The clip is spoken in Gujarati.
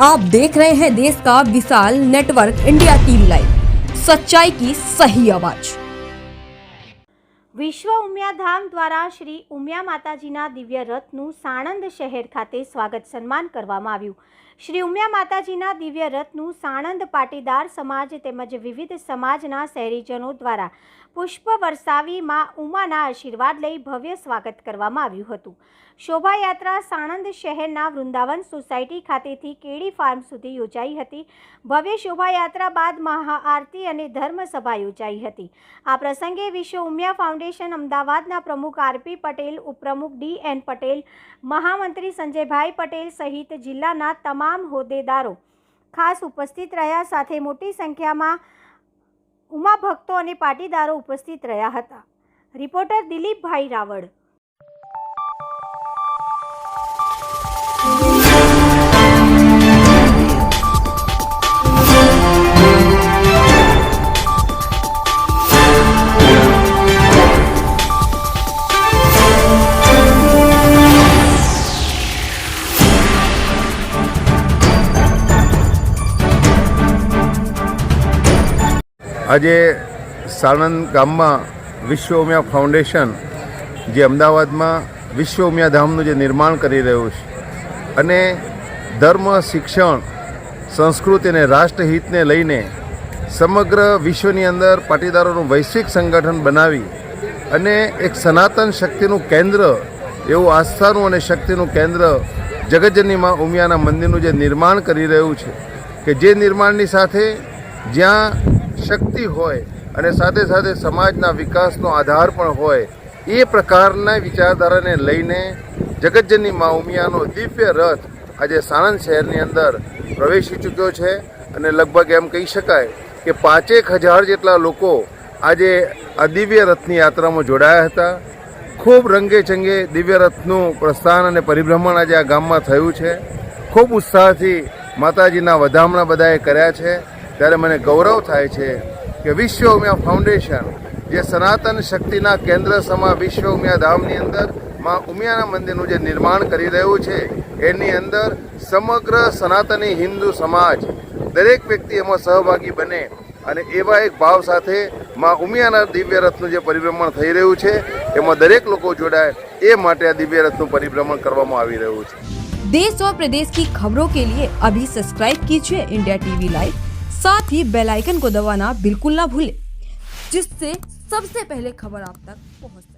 आप देख रहे हैं देश का विशाल नेटवर्क इंडिया टीवी लाइव, सच्चाई की सही आवाज। વિશ્વ ઉમિયાધામ દ્વારા શ્રી ઉમિયા માતાજીના દિવ્ય રથનું સાણંદ શહેર ખાતે સ્વાગત સન્માન કરવામાં આવ્યું। શ્રી ઉમિયા માતાજીના દિવ્ય રથનું સાણંદ પાટીદાર સમાજ તેમજ વિવિધ સમાજના શહેરીજનો દ્વારા પુષ્પ વરસાવી માં ઉમાના આશીર્વાદ લઈ ભવ્ય સ્વાગત કરવામાં આવ્યું હતું। શોભાયાત્રા સાણંદ શહેરના વૃંદાવન સોસાયટી ખાતેથી કેડી ફાર્મ સુધી યોજાઈ હતી। ભવ્ય શોભાયાત્રા બાદ મહાઆરતી અને ધર્મસભા યોજાઈ હતી। આ પ્રસંગે વિશ્વ ઉમિયા ફાઉન્ડેશન અમદાવાદના પ્રમુખ આરપી પટેલ, ઉપપ્રમુખ ડીએન પટેલ, મહામંત્રી સંજયભાઈ પટેલ સહિત જિલ્લાના તમામ હોદ્દેદારો ખાસ ઉપસ્થિત રહ્યા। સાથે મોટી સંખ્યામાં ઉમા ભક્તો અને પાટીદારો ઉપસ્થિત રહ્યા હતા। રિપોર્ટર દિલીપભાઈ રાવળ। આજે સાણંદ ગામમાં વિશ્વ ઉમિયા ફાઉન્ડેશન જે અમદાવાદમાં વિશ્વ ઉમિયાધામનું જે નિર્માણ કરી રહ્યું છે અને ધર્મ, શિક્ષણ, સંસ્કૃતિ અને રાષ્ટ્રહિતને લઈને સમગ્ર વિશ્વની અંદર પાટીદારોનું વૈશ્વિક સંગઠન બનાવી અને એક સનાતન શક્તિનું કેન્દ્ર એવું આસ્થાનું અને શક્તિનું કેન્દ્ર જગતજનની માં ઉમિયાના મંદિરનું જે નિર્માણ કરી રહ્યું છે કે જે નિર્માણની સાથે જ્યાં શક્તિ હોય અને સાથે સાથે સમાજના વિકાસનો આધાર પણ હોય એ પ્રકારના વિચારધારાને લઈને જગતજનની મા ઉમિયાનો દિવ્ય રથ આજે સાણંદ શહેરની અંદર પ્રવેશી ચૂક્યો છે અને લગભગ એમ કહી શકાય કે 5,000 જેટલા લોકો આજે આ દિવ્ય રથની યાત્રામાં જોડાયા હતા। ખૂબ રંગે ચંગે દિવ્ય રથનું પ્રસ્થાન અને પરિભ્રમણ આજે આ ગામમાં થયું છે। ખૂબ ઉત્સાહથી માતાજીના વધામણા બધાએ કર્યા છે। ત્યારે મને ગૌરવ થાય છે કે વિશ્વ ઉમિયા ફાઉન્ડેશન જે સનાતન શક્તિના કેન્દ્ર સમા વિશ્વ ઉમિયા ધામની અંદર માં ઉમિયાના મંદિરનું જે નિર્માણ કરી રહ્યું છે એની અંદર સમગ્ર સનાતની હિન્દુ સમાજ દરેક વ્યક્તિ એમાં સહભાગી બને અને એવા એક ભાવ સાથે માં ઉમિયાના દિવ્ય રથનું જે પરિભ્રમણ થઈ રહ્યું છે એમાં દરેક લોકો જોડાય એ માટે આ દિવ્ય રથનું પરિભ્રમણ કરવામાં આવી રહ્યું છે। देश और प्रदेश की खबरों के लिए अभी सब्सक्राइब कीजिए इंडिया टीवी लाइव, साथ ही बेल आइकन को दबाना बिल्कुल ना भूलें, जिससे सबसे पहले खबर आप तक पहुंचे।